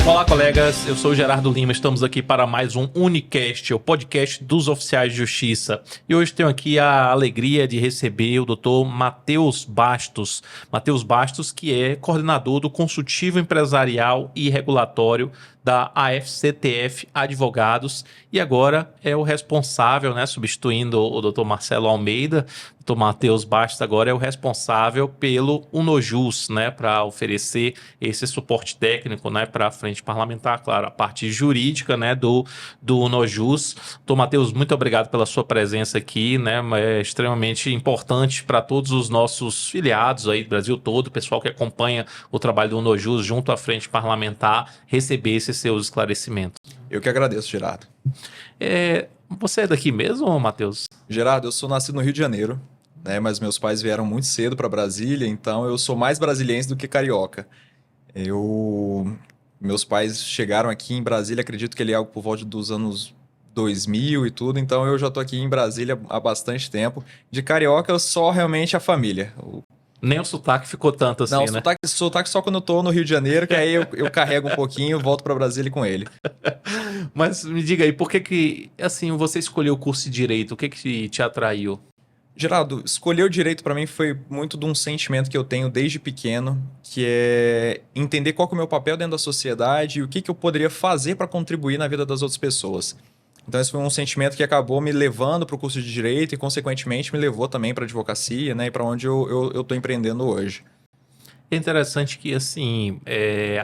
Olá, colegas. Eu sou o Gerardo Lima. Estamos aqui para mais um Unicast, o podcast dos oficiais de justiça. E hoje tenho aqui a alegria de receber o Dr. Matheus Bastos. Matheus Bastos, que é coordenador do Consultivo Empresarial e Regulatório da AFCTF Advogados e agora é o responsável, né, substituindo o Dr. Marcelo Almeida. O Dr. Matheus Bastos agora é o responsável pelo Unojus, né, para oferecer esse suporte técnico, né, para a frente parlamentar, claro, a parte jurídica, né, do Unojus. Dr. Matheus, muito obrigado pela sua presença aqui, né, é extremamente importante para todos os nossos filiados aí do Brasil todo, o pessoal que acompanha o trabalho do Unojus junto à frente parlamentar, receber esses seus esclarecimentos. Eu que agradeço, Gerardo. Você é daqui mesmo, Matheus? Gerardo, eu sou nascido no Rio de Janeiro, né, mas meus pais vieram muito cedo para Brasília, então eu sou mais brasiliense do que carioca. Meus pais chegaram aqui em Brasília, acredito que ele é algo por volta dos anos 2000 e tudo, então eu já estou aqui em Brasília há bastante tempo. De carioca, só realmente a família. Nem o sotaque ficou tanto assim, Não, né? sotaque só quando eu tô no Rio de Janeiro, que aí eu carrego um pouquinho e volto para Brasília com ele. Mas me diga aí, por que assim, você escolheu o curso de Direito? O que te atraiu? Geraldo, escolher o direito para mim foi muito de um sentimento que eu tenho desde pequeno, que é entender qual que é o meu papel dentro da sociedade e o que eu poderia fazer para contribuir na vida das outras pessoas. Então esse foi um sentimento que acabou me levando para o curso de Direito e, consequentemente, me levou também para a advocacia, né, e para onde eu estou empreendendo hoje. É interessante que, assim,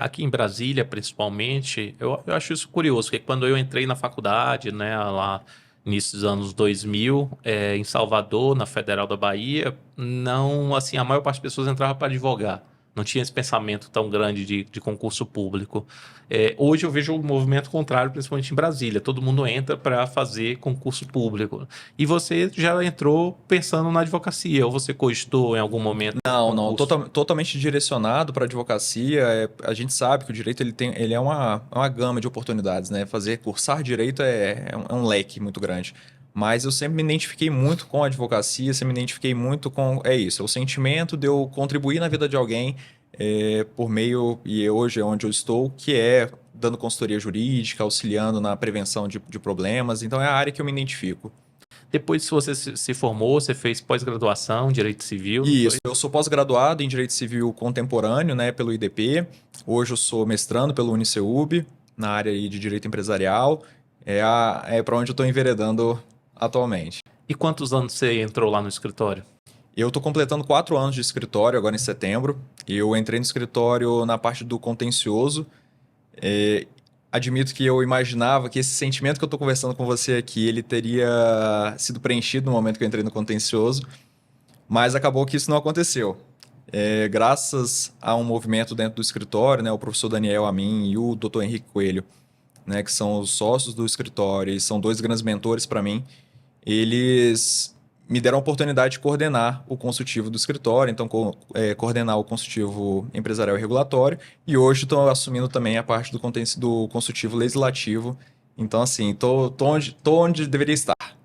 aqui em Brasília, principalmente, eu acho isso curioso, porque quando eu entrei na faculdade, né, lá início dos anos 2000, em Salvador, na Federal da Bahia, não, assim, a maior parte das pessoas entrava para advogar. Não tinha esse pensamento tão grande de concurso público. Hoje eu vejo o movimento contrário, principalmente em Brasília. Todo mundo entra para fazer concurso público. E você já entrou pensando na advocacia, ou você cogitou em algum momento Não, concurso? totalmente direcionado para a advocacia. A gente sabe que o direito ele é uma gama de oportunidades, né? Cursar direito é um leque muito grande. Mas eu sempre me identifiquei muito com a advocacia, sempre me identifiquei muito com... É isso, é o sentimento de eu contribuir na vida de alguém por meio, e hoje é onde eu estou, que é dando consultoria jurídica, auxiliando na prevenção de problemas. Então é a área que eu me identifico. Depois que você se formou, você fez pós-graduação em Direito Civil, não foi? Isso, eu sou pós-graduado em Direito Civil Contemporâneo, né, pelo IDP. Hoje eu sou mestrando pelo UniCeub, na área aí de Direito Empresarial. É para onde eu estou enveredando atualmente. E quantos anos você entrou lá no escritório? Eu estou completando 4 anos de escritório agora em setembro. Eu entrei no escritório na parte do contencioso. Admito que eu imaginava que esse sentimento que eu estou conversando com você aqui, ele teria sido preenchido no momento que eu entrei no contencioso, mas acabou que isso não aconteceu. Graças a um movimento dentro do escritório, né, o professor Daniel Amin e o Dr. Henrique Coelho, né, que são os sócios do escritório e são dois grandes mentores para mim, eles me deram a oportunidade de coordenar o consultivo do escritório, então coordenar o consultivo empresarial e regulatório, e hoje estou assumindo também a parte do consultivo legislativo. Então, assim, tô onde deveria estar.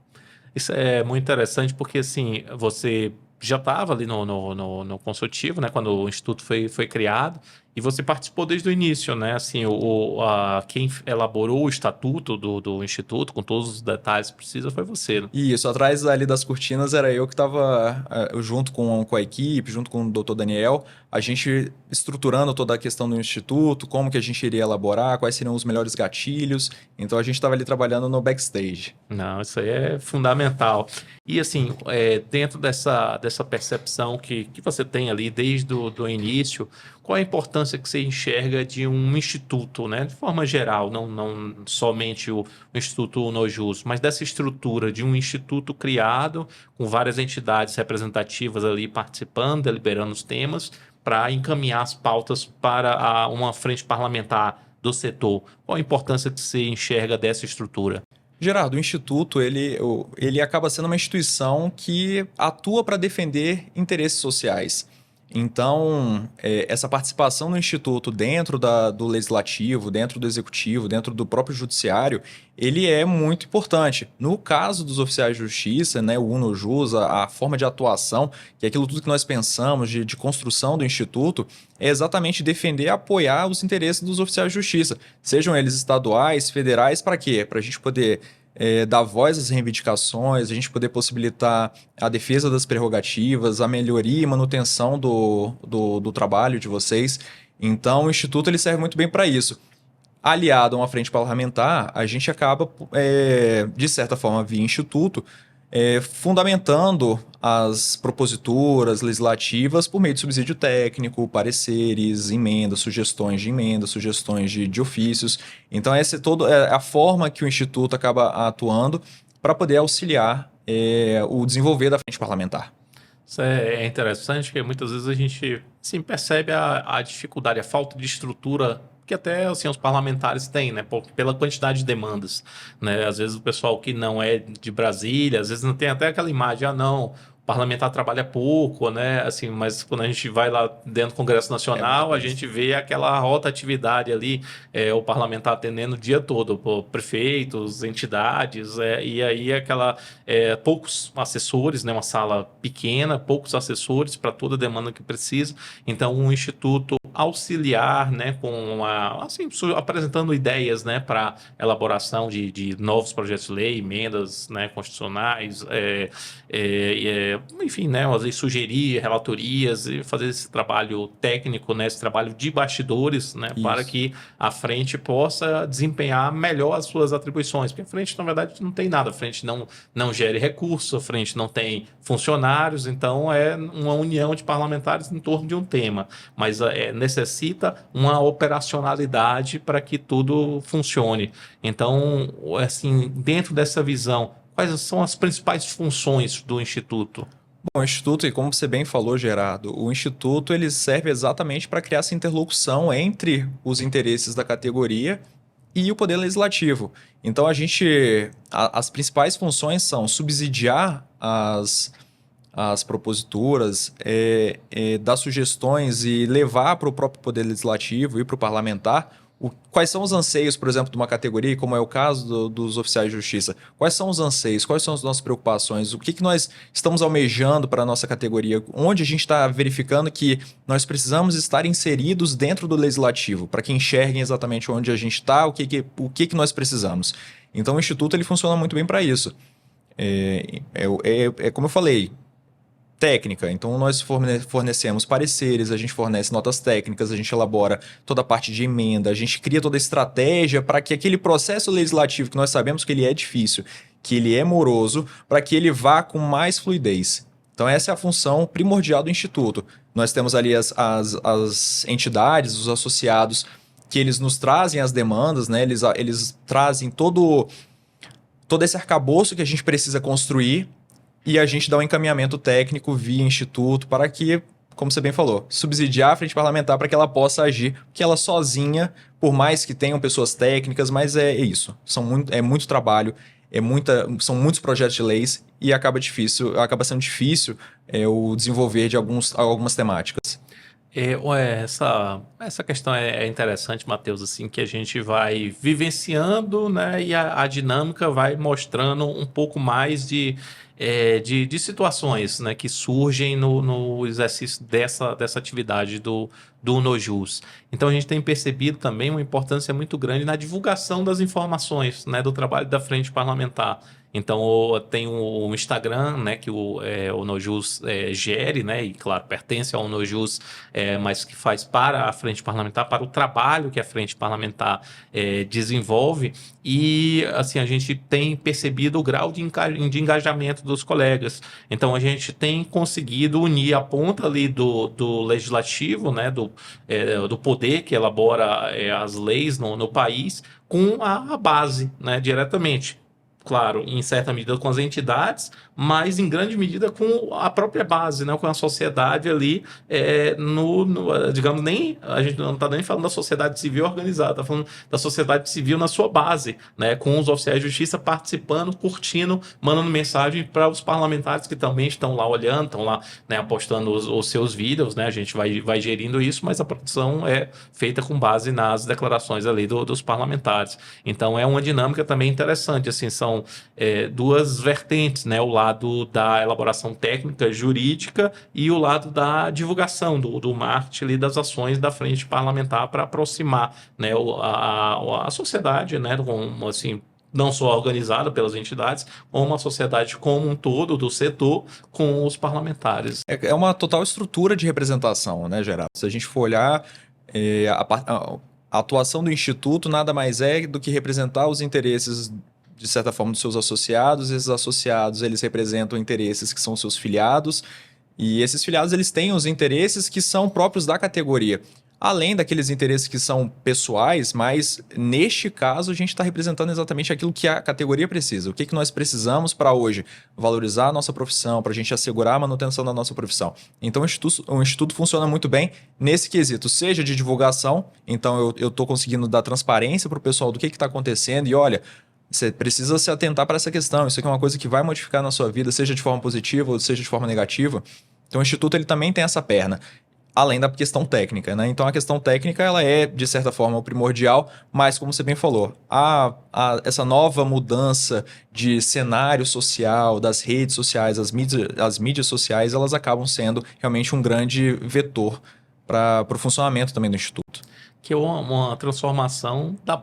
Isso é muito interessante porque, assim, você já estava ali no consultivo, né, quando o Instituto foi criado, e você participou desde o início, né? Assim, quem elaborou o estatuto do Instituto, com todos os detalhes que precisa, foi você, né? E isso, atrás ali das cortinas era eu que estava junto com a equipe, junto com o Dr. Daniel, a gente estruturando toda a questão do Instituto, como que a gente iria elaborar, quais seriam os melhores gatilhos. Então a gente estava ali trabalhando no backstage. Não, isso aí é fundamental. E assim, dentro dessa percepção que você tem ali desde o início, qual a importância que você enxerga de um instituto, né? De forma geral, não somente o Instituto Unojus, mas dessa estrutura de um instituto criado com várias entidades representativas ali participando, deliberando os temas, para encaminhar as pautas para uma frente parlamentar do setor. Qual a importância que você enxerga dessa estrutura? Gerardo, o Instituto ele acaba sendo uma instituição que atua para defender interesses sociais. Então, essa participação no Instituto dentro do Legislativo, dentro do Executivo, dentro do próprio Judiciário, ele é muito importante. No caso dos oficiais de justiça, né, o UNOJUS, a forma de atuação, que é aquilo tudo que nós pensamos de construção do Instituto, é exatamente defender e apoiar os interesses dos oficiais de justiça, sejam eles estaduais, federais, para quê? Para a gente poder dar voz às reivindicações, a gente poder possibilitar a defesa das prerrogativas, a melhoria e manutenção do trabalho de vocês. Então, o Instituto ele serve muito bem para isso. Aliado a uma frente parlamentar, a gente acaba, de certa forma, via Instituto, fundamentando as proposituras legislativas por meio de subsídio técnico, pareceres, emendas, sugestões de ofícios. Então, essa é a forma que o Instituto acaba atuando para poder auxiliar o desenvolver da frente parlamentar. Isso é interessante, porque muitas vezes a gente sim, percebe a dificuldade, a falta de estrutura que até assim, os parlamentares têm, né? Pela quantidade de demandas, né? Às vezes o pessoal que não é de Brasília, às vezes não tem até aquela imagem, não, o parlamentar trabalha pouco, né? Assim, mas quando a gente vai lá dentro do Congresso Nacional, a gente vê aquela rotatividade ali, o parlamentar atendendo o dia todo, prefeitos, entidades, e aí poucos assessores, né? Uma sala pequena, poucos assessores para toda a demanda que precisa. Então, um instituto auxiliar, né, assim, apresentando ideias, né, para elaboração de novos projetos de lei, emendas, né, constitucionais, enfim, né, às vezes sugerir relatorias e fazer esse trabalho técnico, né, esse trabalho de bastidores, né, para que a frente possa desempenhar melhor as suas atribuições, porque a frente, na verdade, não tem nada, a frente não gere recursos, a frente não tem funcionários, então é uma união de parlamentares em torno de um tema, mas necessita uma operacionalidade para que tudo funcione. Então, assim, dentro dessa visão, quais são as principais funções do Instituto? Bom, o Instituto, e como você bem falou, Gerardo, o Instituto ele serve exatamente para criar essa interlocução entre os interesses da categoria e o Poder Legislativo. Então, as principais funções são subsidiar as proposituras, dar sugestões e levar para o próprio Poder Legislativo e para o parlamentar quais são os anseios, por exemplo, de uma categoria, como é o caso dos oficiais de justiça. Quais são os anseios, quais são as nossas preocupações, o que nós estamos almejando para a nossa categoria, onde a gente está verificando que nós precisamos estar inseridos dentro do legislativo, para que enxerguem exatamente onde a gente está, o que nós precisamos. Então, o Instituto ele funciona muito bem para isso. Como eu falei, técnica. Então, nós fornecemos pareceres, a gente fornece notas técnicas, a gente elabora toda a parte de emenda, a gente cria toda a estratégia para que aquele processo legislativo, que nós sabemos que ele é difícil, que ele é moroso, para que ele vá com mais fluidez. Então, essa é a função primordial do Instituto. Nós temos ali as entidades, os associados, que eles nos trazem as demandas, né? Eles trazem todo esse arcabouço que a gente precisa construir e a gente dá um encaminhamento técnico via Instituto para que, como você bem falou, subsidiar a frente parlamentar para que ela possa agir, porque ela sozinha, por mais que tenham pessoas técnicas, mas é isso. É muito trabalho, são muitos projetos de leis e acaba sendo difícil o desenvolver de algumas temáticas. Essa questão é interessante, Matheus, assim, que a gente vai vivenciando, né, e a dinâmica vai mostrando um pouco mais de situações, né, que surgem no exercício dessa atividade do Nojus. Então a gente tem percebido também uma importância muito grande na divulgação das informações, né, do trabalho da frente parlamentar. Então tem o Instagram, né, que o Nojus gere, né, e claro, pertence ao Nojus, mas que faz para a frente parlamentar, para o trabalho que a frente parlamentar desenvolve. E assim, a gente tem percebido o grau de engajamento dos colegas. Então a gente tem conseguido unir a ponta ali do legislativo, né, do poder que elabora as leis no país, com a base, né, diretamente. claro, em certa medida com as entidades, mas em grande medida com a própria base, né? Com a sociedade ali, digamos, nem a gente não está nem falando da sociedade civil organizada, está falando da sociedade civil na sua base, né? Com os oficiais de justiça participando, curtindo, mandando mensagem para os parlamentares que também estão lá olhando, estão lá, né, apostando os seus vídeos, né? A gente vai gerindo isso, mas a produção é feita com base nas declarações ali dos parlamentares. Então é uma dinâmica também interessante, assim, são duas vertentes, né? O lado da elaboração técnica, jurídica e o lado da divulgação, do marketing ali, das ações da frente parlamentar para aproximar, né, a sociedade, né, assim, não só organizada pelas entidades, como uma sociedade como um todo, do setor, com os parlamentares. É uma total estrutura de representação, né, Geraldo? Se a gente for olhar, a atuação do Instituto nada mais é do que representar os interesses, de certa forma, dos seus associados. Esses associados, eles representam interesses que são seus filiados, e esses filiados, eles têm os interesses que são próprios da categoria. Além daqueles interesses que são pessoais, mas neste caso a gente está representando exatamente aquilo que a categoria precisa. O que nós precisamos para hoje valorizar a nossa profissão, para a gente assegurar a manutenção da nossa profissão. Então o Instituto funciona muito bem nesse quesito, seja de divulgação, então eu estou conseguindo dar transparência para o pessoal do que está acontecendo e olha, você precisa se atentar para essa questão, isso aqui é uma coisa que vai modificar na sua vida, seja de forma positiva ou seja de forma negativa. Então o Instituto ele também tem essa perna. Além da questão técnica, né? Então, a questão técnica, ela é, de certa forma, o primordial, mas, como você bem falou, essa nova mudança de cenário social, das redes sociais, as mídias sociais, elas acabam sendo realmente um grande vetor para o funcionamento também do Instituto. Que é uma transformação do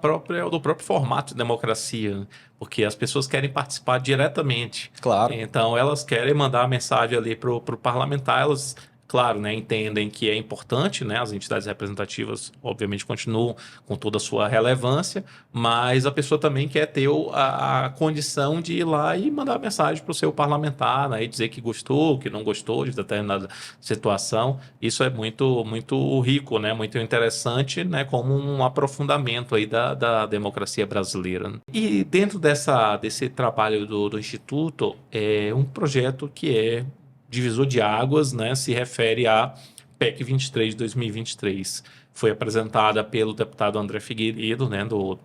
próprio formato de democracia, né? Porque as pessoas querem participar diretamente. Claro. Então, elas querem mandar a mensagem ali para o parlamentar, elas... Claro, né, entendem que é importante, né, as entidades representativas, obviamente, continuam com toda a sua relevância, mas a pessoa também quer ter a condição de ir lá e mandar mensagem para o seu parlamentar, né, e dizer que gostou, que não gostou de determinada situação. Isso é muito, muito rico, né, muito interessante, né, como um aprofundamento aí da democracia brasileira. E dentro desse trabalho do Instituto, é um projeto que é divisor de águas, né, se refere à PEC 23 de 2023. Foi apresentada pelo deputado André Figueiredo, né, do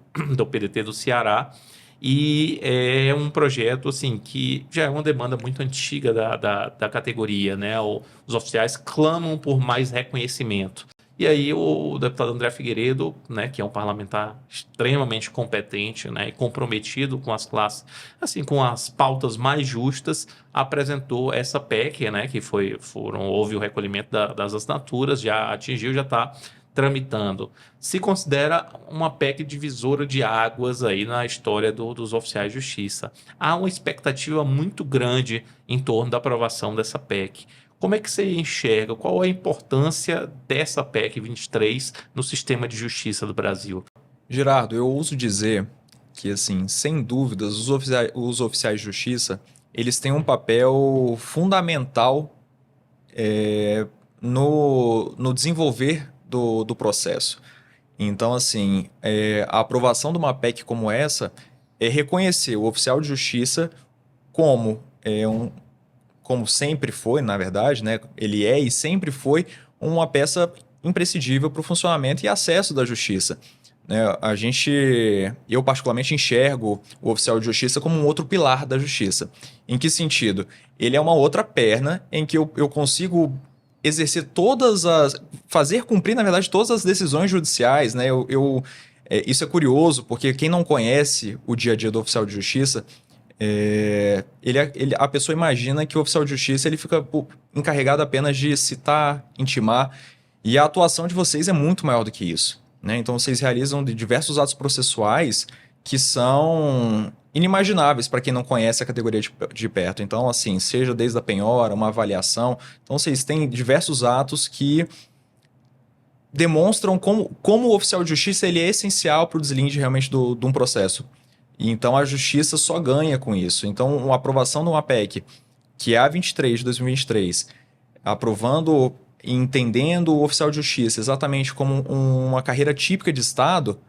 PDT do Ceará, e é um projeto assim, que já é uma demanda muito antiga da categoria, né? Os oficiais clamam por mais reconhecimento. E aí o deputado André Figueiredo, né, que é um parlamentar extremamente competente, né, e comprometido com as classes, assim, com as pautas mais justas, apresentou essa PEC, né, que houve o recolhimento das assinaturas, já atingiu, já está tramitando. Se considera uma PEC divisora de águas aí na história dos oficiais de justiça. Há uma expectativa muito grande em torno da aprovação dessa PEC. Como é que você enxerga? Qual a importância dessa PEC 23 no sistema de justiça do Brasil? Gerardo, eu ouso dizer que, assim, sem dúvidas, os oficiais de justiça, eles têm um papel fundamental no desenvolver do processo. Então, assim, a aprovação de uma PEC como essa é reconhecer o oficial de justiça como como sempre foi, na verdade, né? Ele é e sempre foi uma peça imprescindível para o funcionamento e acesso da justiça. Né? Eu particularmente enxergo o oficial de justiça como um outro pilar da justiça. Em que sentido? Ele é uma outra perna em que eu consigo exercer fazer cumprir, na verdade, todas as decisões judiciais, né? Isso é curioso, porque quem não conhece o dia a dia do oficial de justiça, a pessoa imagina que o oficial de justiça ele fica encarregado apenas de citar, intimar, e a atuação de vocês é muito maior do que isso, né? Então vocês realizam diversos atos processuais que são inimagináveis para quem não conhece a categoria de perto. Então, assim, seja desde a penhora, uma avaliação. Então, vocês têm diversos atos que demonstram como o oficial de justiça ele é essencial para o deslinde realmente de um processo. E então, a justiça só ganha com isso. Então, a aprovação de uma PEC, que é a 23 de 2023, aprovando e entendendo o oficial de justiça exatamente como uma carreira típica de Estado,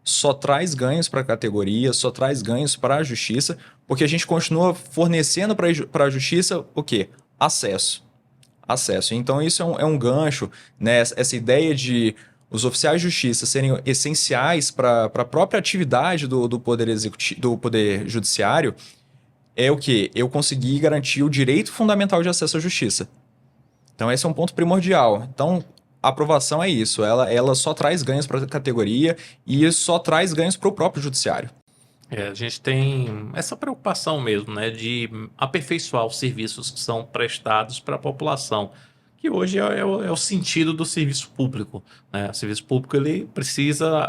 só traz ganhos para a categoria, só traz ganhos para a justiça, Porque a gente continua fornecendo para a justiça o quê? Acesso. Então, isso é um gancho, né? Essa ideia de os oficiais de justiça serem essenciais para a própria atividade do poder executivo, do poder judiciário, é o quê? Eu consegui garantir o direito fundamental de acesso à justiça. Então, esse é um ponto primordial. Então, a aprovação é isso. Ela só traz ganhos para a categoria e só traz ganhos para o próprio judiciário. A gente tem essa preocupação mesmo, né, de aperfeiçoar os serviços que são prestados para a população, que hoje é o sentido do serviço público, né? O serviço público ele precisa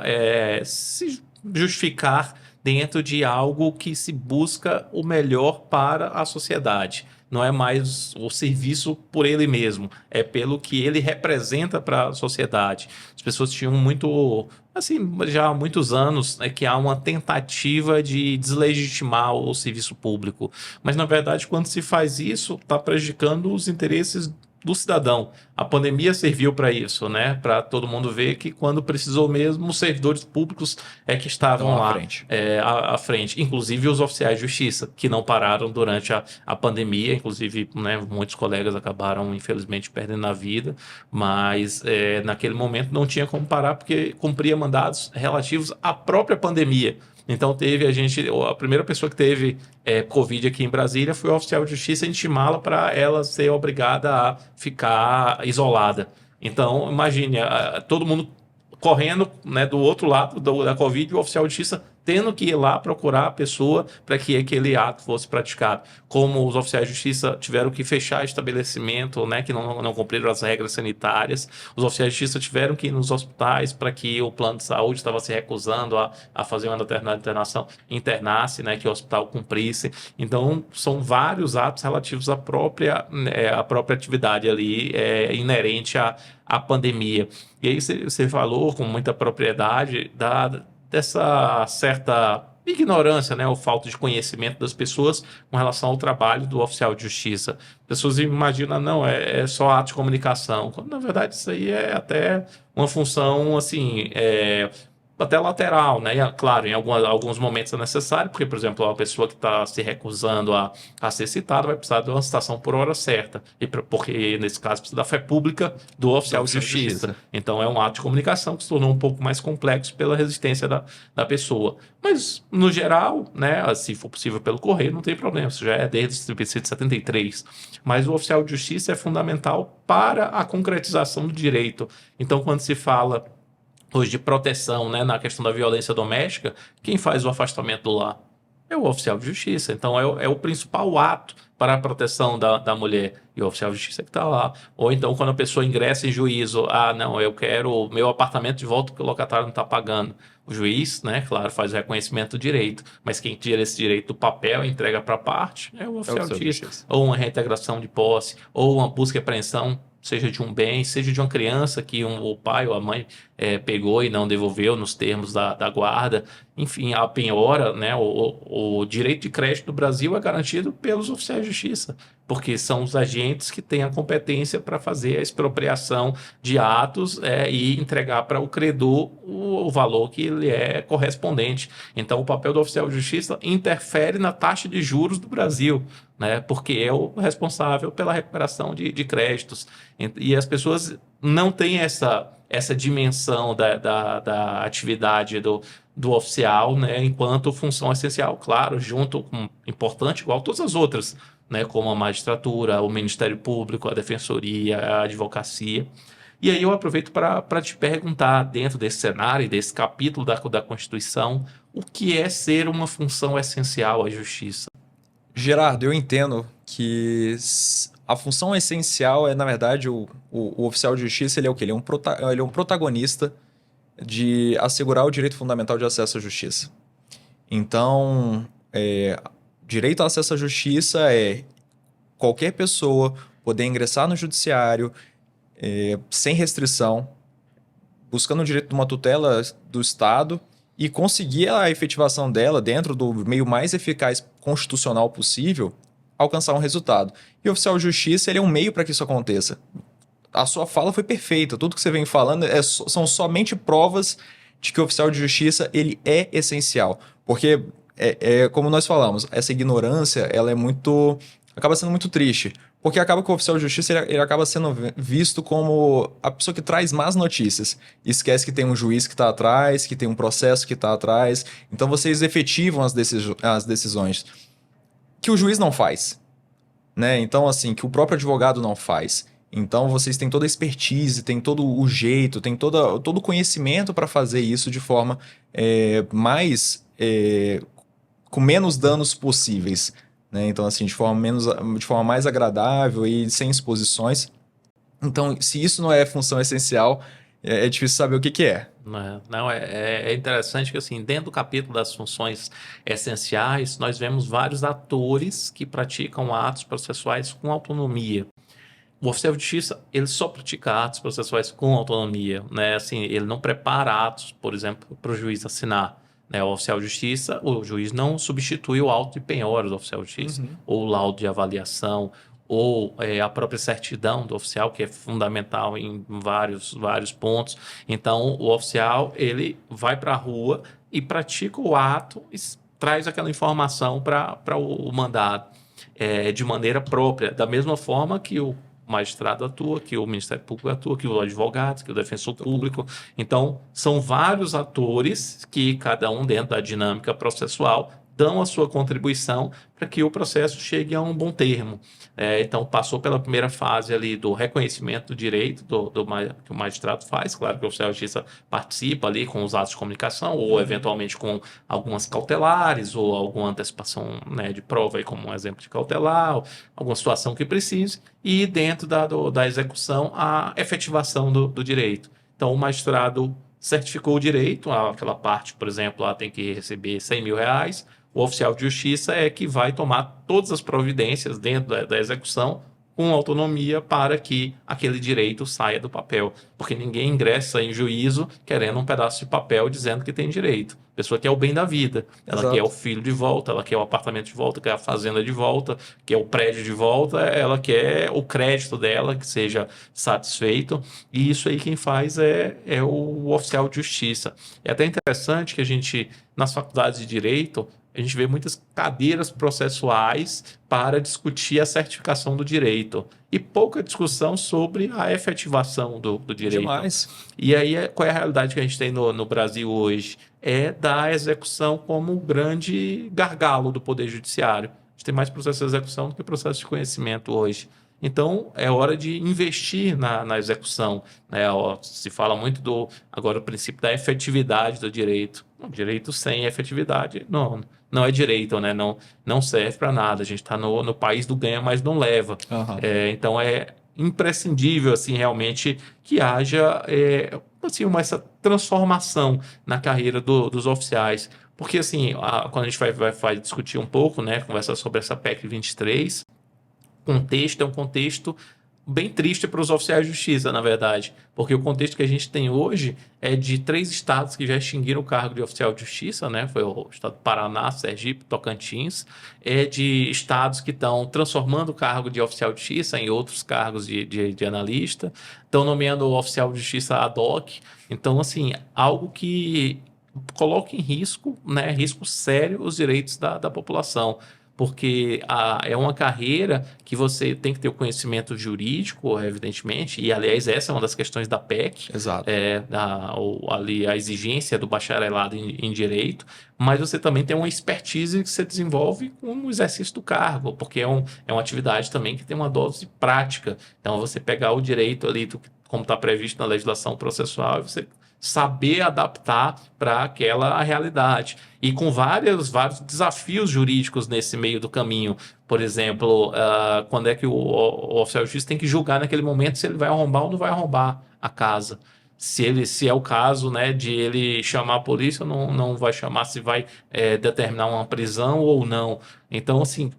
se justificar dentro de algo que se busca o melhor para a sociedade. Não é mais o serviço por ele mesmo, é pelo que ele representa para a sociedade. As pessoas tinham muito, assim, já há muitos anos, que há uma tentativa de deslegitimar o serviço público. Mas, na verdade, quando se faz isso, está prejudicando os interesses do cidadão. A pandemia serviu para isso, né? Para todo mundo ver que quando precisou mesmo, os servidores públicos que estavam Então, lá frente. à frente. Inclusive os oficiais de justiça, que não pararam durante a pandemia. Inclusive, né, muitos colegas acabaram, infelizmente, perdendo a vida. Mas naquele momento não tinha como parar, porque cumpria mandados relativos à própria pandemia. Então a primeira pessoa que teve Covid aqui em Brasília foi o oficial de justiça intimá-la para ela ser obrigada a ficar isolada. Então, imagine, todo mundo correndo, né, do outro lado da Covid, e o oficial de justiça tendo que ir lá procurar a pessoa para que aquele ato fosse praticado. Como os oficiais de justiça tiveram que fechar estabelecimento, né, que não cumpriram as regras sanitárias, os oficiais de justiça tiveram que ir nos hospitais para que o plano de saúde estava se recusando a fazer uma determinada internação, internasse, né, que o hospital cumprisse. Então, são vários atos relativos à própria atividade ali inerente à pandemia. E aí você falou com muita propriedade dessa certa ignorância, né, ou falta de conhecimento das pessoas com relação ao trabalho do oficial de justiça. Pessoas imaginam, não, é só ato de comunicação, quando na verdade isso aí é até uma função, assim, até lateral, né? E, claro, em alguns momentos é necessário, porque, por exemplo, a pessoa que está se recusando a ser citada vai precisar de uma citação por hora certa, porque, nesse caso, precisa da fé pública do oficial de justiça. Então, é um ato de comunicação que se tornou um pouco mais complexo pela resistência da pessoa. Mas, no geral, né, se for possível pelo correio, não tem problema, isso já é desde o CPC de 73. Mas o oficial de justiça é fundamental para a concretização do direito. Então, quando se fala hoje de proteção, né, na questão da violência doméstica, quem faz o afastamento do lar é o oficial de justiça. Então, é o principal ato para a proteção da mulher. E o oficial de justiça que está lá. Ou então, quando a pessoa ingressa em juízo, não, eu quero o meu apartamento de volta porque o locatário não está pagando. O juiz, né, claro, faz o reconhecimento do direito, mas quem tira esse direito do papel e entrega para a parte é o oficial de justiça. Ou uma reintegração de posse, ou uma busca e apreensão, seja de um bem, seja de uma criança que o pai ou a mãe pegou e não devolveu nos termos da guarda. Enfim, a penhora, né, o direito de crédito do Brasil é garantido pelos oficiais de justiça, porque são os agentes que têm a competência para fazer a expropriação de atos e entregar para o credor o valor que ele é correspondente. Então, o papel do oficial de justiça interfere na taxa de juros do Brasil, né, porque é o responsável pela recuperação de créditos. E as pessoas não têm essa dimensão da atividade do oficial, né, enquanto função essencial, claro, junto com importante, igual todas as outras, né, como a magistratura, o Ministério Público, a Defensoria, a Advocacia. E aí eu aproveito para te perguntar, dentro desse cenário, desse capítulo da Constituição, o que é ser uma função essencial à justiça? Gerardo, eu entendo que a função essencial na verdade, o oficial de justiça, ele é o quê? Ele é um protagonista de assegurar o direito fundamental de acesso à justiça. Então, direito ao acesso à justiça é qualquer pessoa poder ingressar no judiciário sem restrição, buscando o direito de uma tutela do Estado e conseguir a efetivação dela dentro do meio mais eficaz constitucional possível, alcançar um resultado. E o oficial de justiça, ele é um meio para que isso aconteça. A sua fala foi perfeita. Tudo que você vem falando são somente provas de que o oficial de justiça ele é essencial. Porque como nós falamos, essa ignorância, ela acaba sendo muito triste. Porque acaba que o oficial de justiça ele acaba sendo visto como a pessoa que traz más notícias. Esquece que tem um juiz que está atrás, que tem um processo que está atrás. Então vocês efetivam as decisões que o juiz não faz, né? Então, assim, que o próprio advogado não faz. Então vocês têm toda a expertise, têm todo o jeito, têm todo o conhecimento para fazer isso de forma com menos danos possíveis, né? Então, assim, de forma mais agradável e sem exposições. Então, se isso não é função essencial, é difícil saber o que que é. Não, é interessante que, assim, dentro do capítulo das funções essenciais, nós vemos vários atores que praticam atos processuais com autonomia. O oficial de justiça, ele só pratica atos processuais com autonomia, né? Assim, ele não prepara atos, por exemplo, para o juiz assinar, né? O oficial de justiça, o juiz não substitui o auto de penhora do oficial de justiça, ou o laudo de avaliação, ou a própria certidão do oficial, que é fundamental em vários pontos. Então, o oficial, ele vai para a rua e pratica o ato e traz aquela informação para o mandado de maneira própria, da mesma forma que o magistrado atua, que o Ministério Público atua, que o advogado, que o defensor público. Então, são vários atores que, cada um dentro da dinâmica processual, dão a sua contribuição para que o processo chegue a um bom termo. Então, passou pela primeira fase ali do reconhecimento do direito que o magistrado faz. Claro que o oficial de justiça participa ali com os atos de comunicação ou, eventualmente, com algumas cautelares ou alguma antecipação, né, de prova, aí, como um exemplo de cautelar, alguma situação que precise, e dentro da execução, a efetivação do direito. Então, o magistrado certificou o direito, aquela parte, por exemplo, lá tem que receber R$100 mil, o oficial de justiça é que vai tomar todas as providências dentro da execução com autonomia para que aquele direito saia do papel. Porque ninguém ingressa em juízo querendo um pedaço de papel dizendo que tem direito. A pessoa quer o bem da vida. Ela Exato. quer o filho de volta, ela quer o apartamento de volta, quer a fazenda de volta, quer o prédio de volta, ela quer o crédito dela que seja satisfeito. E isso aí quem faz é o oficial de justiça. É até interessante que a gente, nas faculdades de Direito, a gente vê muitas cadeiras processuais para discutir a certificação do direito e pouca discussão sobre a efetivação do direito. Demais. E aí, qual é a realidade que a gente tem no Brasil hoje? É da execução como o grande gargalo do Poder Judiciário. A gente tem mais processo de execução do que processo de conhecimento hoje. Então, é hora de investir na execução, né? Se fala muito agora, o princípio da efetividade do direito. O direito sem efetividade não é direito, né? Não serve para nada. A gente está no país do ganha, mas não leva. Aham. Então, é imprescindível, assim, realmente, que haja assim, essa transformação na carreira dos oficiais. Porque, assim, quando a gente vai discutir um pouco, né? Conversar sobre essa PEC 23, contexto é um contexto bem triste para os oficiais de justiça, na verdade, porque o contexto que a gente tem hoje é de 3 estados que já extinguiram o cargo de oficial de justiça, né? Foi o estado do Paraná, Sergipe, Tocantins, de estados que estão transformando o cargo de oficial de justiça em outros cargos de analista, estão nomeando o oficial de justiça ad hoc. Então, assim, algo que coloca em risco, né, risco sério, os direitos da população. Porque é uma carreira que você tem que ter o conhecimento jurídico, evidentemente, e, aliás, essa é uma das questões da PEC, Exato. ali a exigência do bacharelado em direito, mas você também tem uma expertise que você desenvolve com o exercício do cargo, porque é uma atividade também que tem uma dose prática. Então, você pegar o direito ali, como está previsto na legislação processual, você saber adaptar para aquela realidade. E com vários desafios jurídicos nesse meio do caminho. Por exemplo, quando é que o oficial de justiça tem que julgar naquele momento se ele vai arrombar ou não vai arrombar a casa. Se é o caso, né, de ele chamar a polícia ou não vai chamar, se vai determinar uma prisão ou não. Então, assim,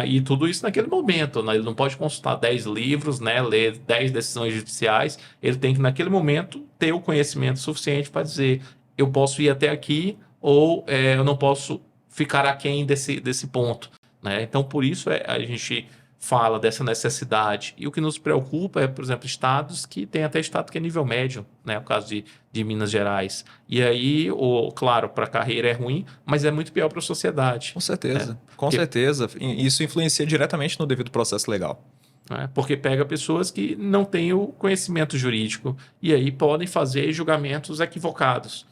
e tudo isso naquele momento, né? Ele não pode consultar 10 livros, né, ler 10 decisões judiciais. Ele tem que, naquele momento, ter o conhecimento suficiente para dizer: eu posso ir até aqui ou eu não posso ficar aquém desse ponto, né? Então, por isso, a gente fala dessa necessidade. E o que nos preocupa é, por exemplo, estados que tem até estado que é nível médio, né? O caso de Minas Gerais. E aí, claro, para a carreira é ruim, mas é muito pior para a sociedade. Com certeza, Né? com certeza. E isso influencia diretamente no devido processo legal. Né? Porque pega pessoas que não têm o conhecimento jurídico e aí podem fazer julgamentos equivocados.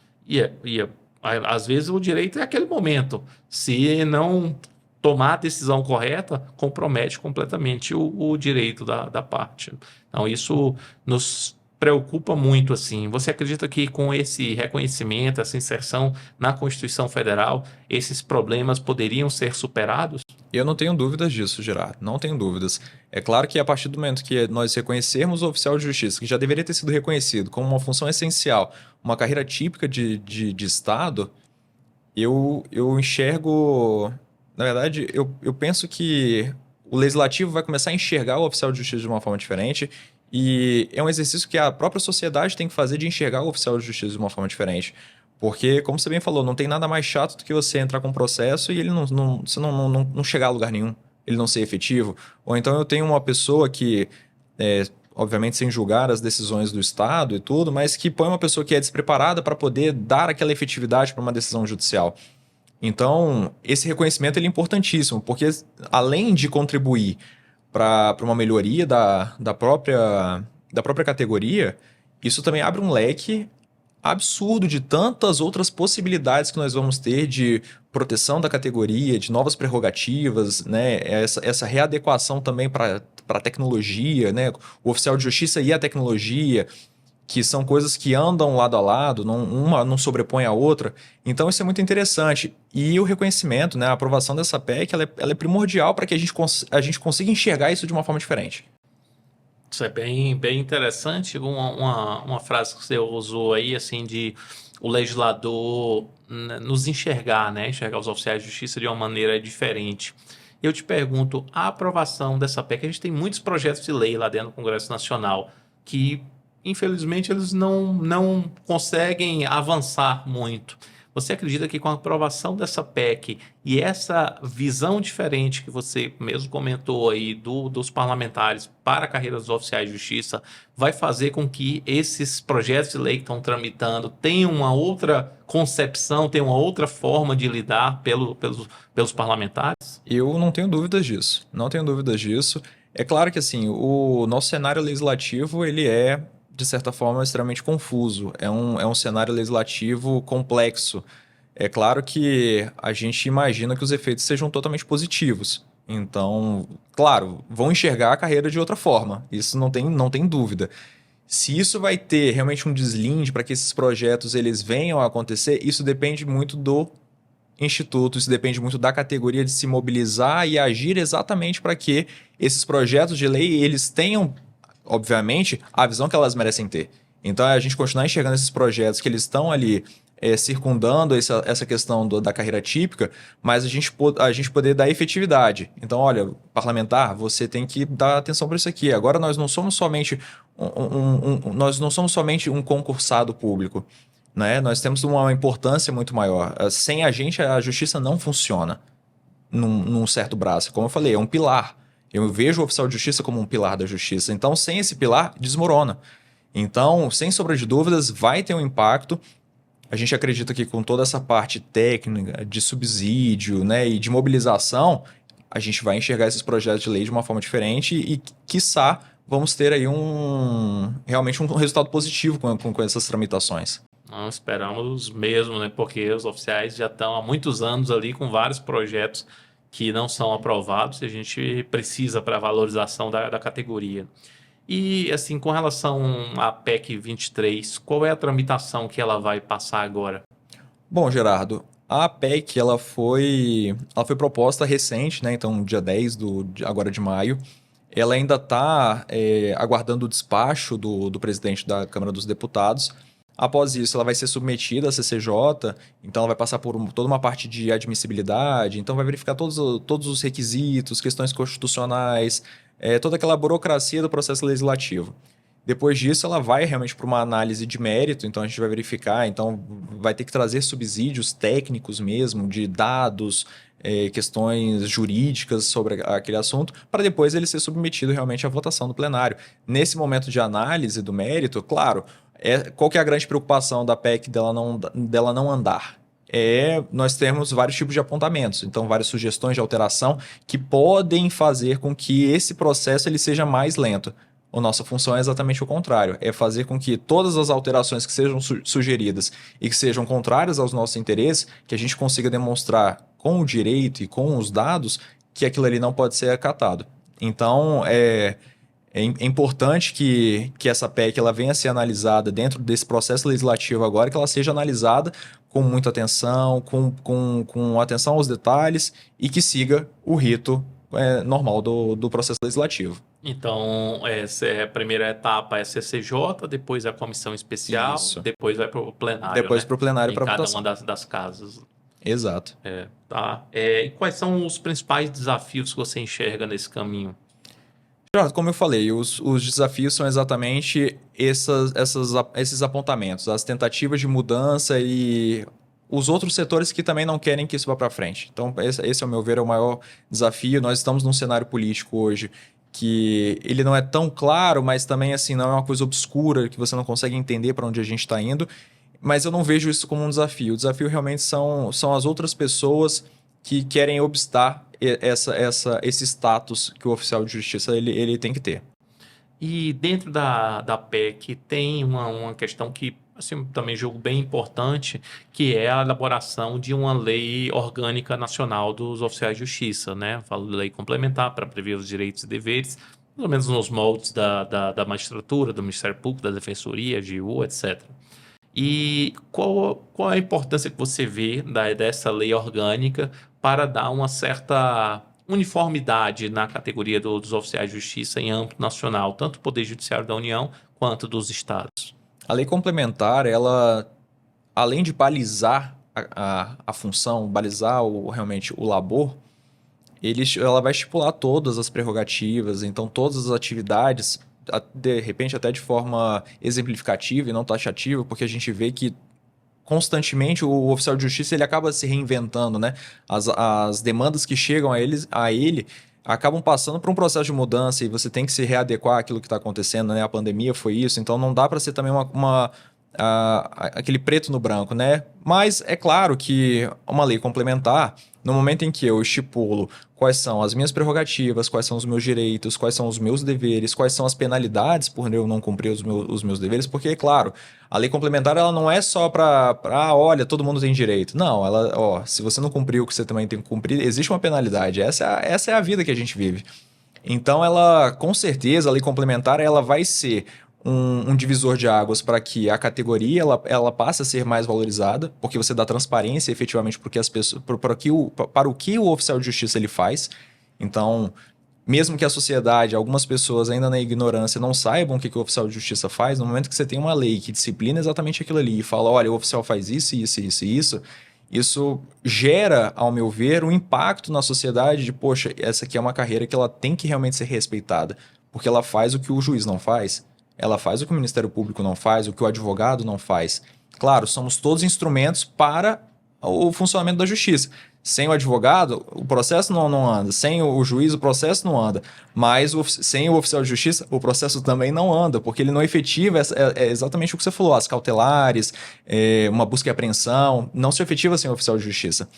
Às vezes o direito é aquele momento. Se não tomar a decisão correta, compromete completamente o direito da parte. Então, isso nos preocupa muito, assim. Você acredita que com esse reconhecimento, essa inserção na Constituição Federal, esses problemas poderiam ser superados? Eu não tenho dúvidas disso, Gerardo, não tenho dúvidas. É claro que a partir do momento que nós reconhecermos o oficial de justiça, que já deveria ter sido reconhecido como uma função essencial, uma carreira típica de Estado, eu enxergo. Na verdade, eu penso que o legislativo vai começar a enxergar o oficial de justiça de uma forma diferente. E é um exercício que a própria sociedade tem que fazer de enxergar o oficial de justiça de uma forma diferente. Porque, como você bem falou, não tem nada mais chato do que você entrar com um processo e ele você não chegar a lugar nenhum, ele não ser efetivo. Ou então eu tenho uma pessoa que, obviamente sem julgar as decisões do Estado e tudo, mas que põe uma pessoa que é despreparada para poder dar aquela efetividade para uma decisão judicial. Então, esse reconhecimento ele é importantíssimo, porque além de contribuir para uma melhoria da própria categoria, isso também abre um leque absurdo de tantas outras possibilidades que nós vamos ter de proteção da categoria, de novas prerrogativas, né? Essa readequação também para a tecnologia, né? O oficial de justiça e a tecnologia, que são coisas que andam lado a lado, uma não sobrepõe a outra. Então isso é muito interessante. E o reconhecimento, né? A aprovação dessa PEC, ela é primordial para que a gente consiga enxergar isso de uma forma diferente. Isso é bem interessante. Uma frase que você usou aí, assim, de o legislador nos enxergar, né? Enxergar os oficiais de justiça de uma maneira diferente. Eu te pergunto, a aprovação dessa PEC, a gente tem muitos projetos de lei lá dentro do Congresso Nacional que, infelizmente, eles não conseguem avançar muito. Você acredita que com a aprovação dessa PEC e essa visão diferente que você mesmo comentou aí dos parlamentares para a carreira dos oficiais de justiça vai fazer com que esses projetos de lei que estão tramitando tenham uma outra concepção, tenham uma outra forma de lidar pelos parlamentares? Eu não tenho dúvidas disso. Não tenho dúvidas disso. É claro que assim, o nosso cenário legislativo ele é, de certa forma, extremamente confuso. É um cenário legislativo complexo. É claro que a gente imagina que os efeitos sejam totalmente positivos. Então, claro, vão enxergar a carreira de outra forma. Isso não tem dúvida. Se isso vai ter realmente um deslinde para que esses projetos eles venham a acontecer, isso depende muito do instituto, isso depende muito da categoria de se mobilizar e agir exatamente para que esses projetos de lei eles tenham, obviamente, a visão que elas merecem ter. Então, a gente continuar enxergando esses projetos que eles estão ali circundando essa questão da carreira típica, mas a gente poder dar efetividade. Então, olha, parlamentar, você tem que dar atenção para isso aqui. Agora, nós não somos somente nós não somos somente um concursado público, né? Nós temos uma importância muito maior. Sem a gente, a justiça não funciona num certo braço. Como eu falei, é um pilar. Eu vejo o oficial de justiça como um pilar da justiça. Então, sem esse pilar, desmorona. Então, sem sombra de dúvidas, vai ter um impacto. A gente acredita que com toda essa parte técnica, de subsídio, né, e de mobilização, a gente vai enxergar esses projetos de lei de uma forma diferente e, quiçá, vamos ter aí realmente um resultado positivo com essas tramitações. Não esperamos mesmo, né? Porque os oficiais já estão há muitos anos ali com vários projetos que não são aprovados e a gente precisa para a valorização da categoria. E, assim, com relação à PEC 23, qual é a tramitação que ela vai passar agora? Bom, Gerardo, a PEC ela foi proposta recente, né? Então, dia 10 agora de maio. Ela ainda está aguardando o despacho do presidente da Câmara dos Deputados. Após isso, ela vai ser submetida à CCJ, então ela vai passar por toda uma parte de admissibilidade, então vai verificar todos os requisitos, questões constitucionais, toda aquela burocracia do processo legislativo. Depois disso, ela vai realmente para uma análise de mérito, então a gente vai verificar, então vai ter que trazer subsídios técnicos mesmo, de dados, questões jurídicas sobre aquele assunto, para depois ele ser submetido realmente à votação do plenário. Nesse momento de análise do mérito, claro, qual que é a grande preocupação da PEC dela não andar? Nós temos vários tipos de apontamentos, então várias sugestões de alteração que podem fazer com que esse processo ele seja mais lento. A nossa função é exatamente o contrário, é fazer com que todas as alterações que sejam sugeridas e que sejam contrárias aos nossos interesses, que a gente consiga demonstrar com o direito e com os dados que aquilo ali não pode ser acatado. Então, é importante que essa PEC ela venha a ser analisada dentro desse processo legislativo agora, que ela seja analisada com muita atenção, com atenção aos detalhes e que siga o rito normal do processo legislativo. Então, a primeira etapa é CCJ, depois é a comissão especial, Isso. depois vai para o plenário, Depois né? para o plenário Em para cada votação. uma das casas. Exato. Tá? E quais são os principais desafios que você enxerga nesse caminho? Jonathan, como eu falei, os desafios são exatamente esses apontamentos, as tentativas de mudança e os outros setores que também não querem que isso vá para frente. Então, esse, ao meu ver, é o maior desafio. Nós estamos num cenário político hoje que ele não é tão claro, mas também assim não é uma coisa obscura que você não consegue entender para onde a gente está indo. Mas eu não vejo isso como um desafio. O desafio realmente são as outras pessoas que querem obstar esse status que o oficial de justiça ele tem que ter. E dentro da PEC tem uma questão que assim, também julgo bem importante, que é a elaboração de uma lei orgânica nacional dos oficiais de justiça, né? Falo de lei complementar para prever os direitos e deveres, pelo menos nos moldes da magistratura, do Ministério Público, da Defensoria, GU, etc. E qual a importância que você vê dessa lei orgânica para dar uma certa uniformidade na categoria dos oficiais de justiça em âmbito nacional, tanto o Poder Judiciário da União quanto dos estados? A lei complementar, ela, além de balizar a função, balizar realmente o labor, ela vai estipular todas as prerrogativas, então todas as atividades, de repente até de forma exemplificativa e não taxativa, porque a gente vê que constantemente o oficial de justiça ele acaba se reinventando, né? As demandas que chegam a ele acabam passando por um processo de mudança e você tem que se readequar àquilo que está acontecendo, né? A pandemia foi isso, então não dá para ser também aquele preto no branco, né? Mas é claro que uma lei complementar, no momento em que eu estipulo quais são as minhas prerrogativas, quais são os meus direitos, quais são os meus deveres, quais são as penalidades por eu não cumprir os meus deveres, porque, claro, a lei complementar ela não é só para, olha, todo mundo tem direito. Não, se você não cumpriu o que você também tem que cumprir, existe uma penalidade. Essa é a vida que a gente vive. Então, ela, com certeza, a lei complementar, ela vai ser um divisor de águas para que a categoria ela passe a ser mais valorizada, porque você dá transparência efetivamente porque as pessoas, para o que o oficial de justiça ele faz. Então, mesmo que a sociedade, algumas pessoas ainda na ignorância não saibam o que o oficial de justiça faz, no momento que você tem uma lei que disciplina exatamente aquilo ali e fala, olha, o oficial faz isso, isso, isso e isso gera, ao meu ver, um impacto na sociedade de, poxa, essa aqui é uma carreira que ela tem que realmente ser respeitada, porque ela faz o que o juiz não faz. Ela faz o que o Ministério Público não faz, o que o advogado não faz. Claro, somos todos instrumentos para o funcionamento da justiça. Sem o advogado, o processo não anda. Sem o juiz, o processo não anda. Mas sem o oficial de justiça, o processo também não anda, porque ele não efetiva exatamente o que você falou, as cautelares, uma busca e apreensão, não se efetiva sem o oficial de justiça.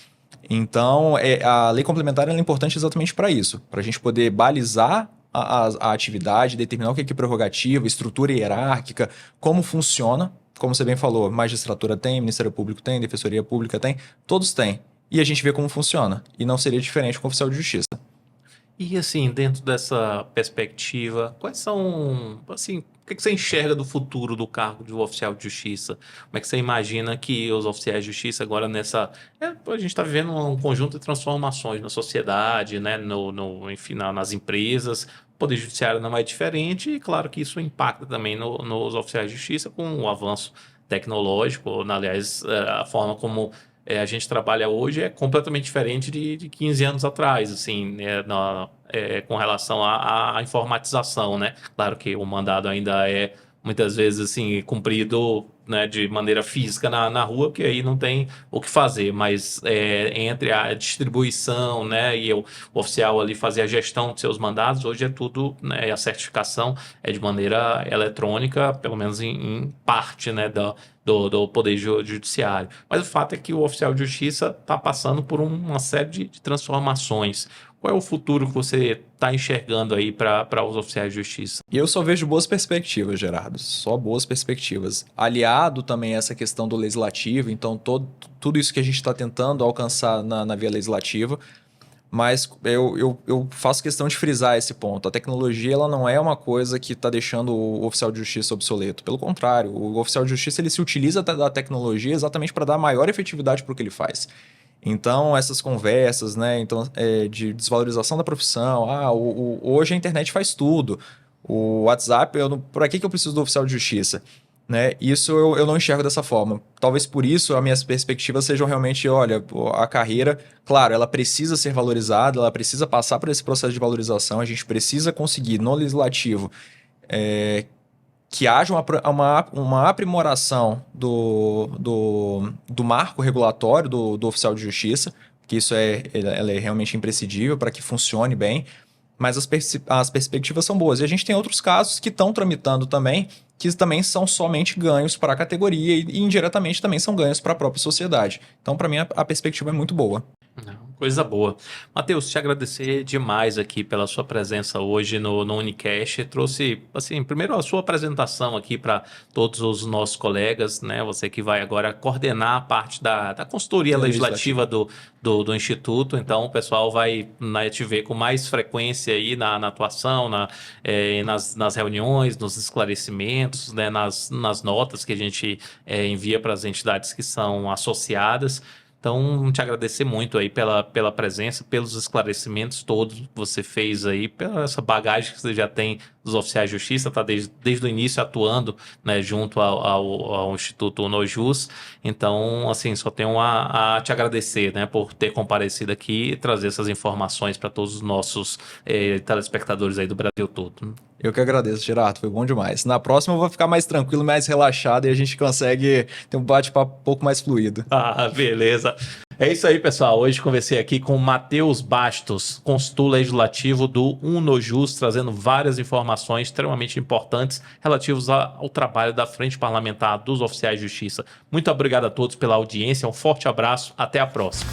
Então, a lei complementar é importante exatamente para isso, para a gente poder balizar a atividade, determinar o que é prerrogativa, estrutura hierárquica, como funciona. Como você bem falou, magistratura tem, Ministério Público tem, Defensoria Pública tem, todos têm. E a gente vê como funciona. E não seria diferente com o oficial de justiça. E assim, dentro dessa perspectiva, quais são, assim, o que você enxerga do futuro do cargo de oficial de justiça? Como é que você imagina que os oficiais de justiça agora a gente está vivendo um conjunto de transformações na sociedade, né, enfim, nas empresas, o Poder Judiciário não é diferente e claro que isso impacta também nos oficiais de justiça com o avanço tecnológico, aliás, a forma como a gente trabalha hoje é completamente diferente de 15 anos atrás, assim, né, com relação à informatização, né? Claro que o mandado ainda é muitas vezes assim, cumprido, né, de maneira física na rua, porque aí não tem o que fazer, mas entre a distribuição, né, e o oficial ali fazer a gestão de seus mandados, hoje é tudo, né, a certificação é de maneira eletrônica, pelo menos em parte, né, do Poder Judiciário. Mas o fato é que o oficial de justiça está passando por uma série de transformações. Qual é o futuro que você está enxergando aí para os oficiais de justiça? E eu só vejo boas perspectivas, Gerardo, só boas perspectivas. Aliado também a essa questão do legislativo, então tudo isso que a gente está tentando alcançar na via legislativa, mas eu faço questão de frisar esse ponto. A tecnologia ela não é uma coisa que está deixando o oficial de justiça obsoleto. Pelo contrário, o oficial de justiça ele se utiliza da tecnologia exatamente para dar maior efetividade para o que ele faz. Então, essas conversas, né, então, de desvalorização da profissão, hoje a internet faz tudo, o WhatsApp, por que eu preciso do oficial de justiça? Né? Isso eu não enxergo dessa forma. Talvez por isso as minhas perspectivas sejam realmente, olha, a carreira, claro, ela precisa ser valorizada, ela precisa passar por esse processo de valorização, a gente precisa conseguir no legislativo que haja uma aprimoração do marco regulatório do oficial de justiça, que isso ela é realmente imprescindível para que funcione bem, mas as perspectivas são boas. E a gente tem outros casos que estão tramitando também, que também são somente ganhos para a categoria e indiretamente também são ganhos para a própria sociedade. Então, para mim, a perspectiva é muito boa. Não, coisa boa. Matheus, te agradecer demais aqui pela sua presença hoje no Unicast. Trouxe, assim, primeiro a sua apresentação aqui para todos os nossos colegas, né? Você que vai agora coordenar a parte da consultoria legislativa do Instituto. Então, o pessoal vai, né, te ver com mais frequência aí na atuação, nas reuniões, nos esclarecimentos, né, nas notas que a gente envia para as entidades que são associadas. Então, te agradecer muito aí pela presença, pelos esclarecimentos todos que você fez aí, pela essa bagagem que você já tem dos oficiais de justiça, tá desde o início atuando, né, junto ao Instituto Unojus. Então, assim, só tenho a te agradecer, né, por ter comparecido aqui e trazer essas informações para todos os nossos telespectadores aí do Brasil todo. Eu que agradeço, Gerardo, foi bom demais. Na próxima eu vou ficar mais tranquilo, mais relaxado e a gente consegue ter um bate-papo um pouco mais fluido. Ah, beleza. É isso aí, pessoal. Hoje conversei aqui com Matheus Bastos, consultor legislativo do Unojus, trazendo várias informações extremamente importantes relativas ao trabalho da Frente Parlamentar dos Oficiais de Justiça. Muito obrigado a todos pela audiência, um forte abraço, até a próxima.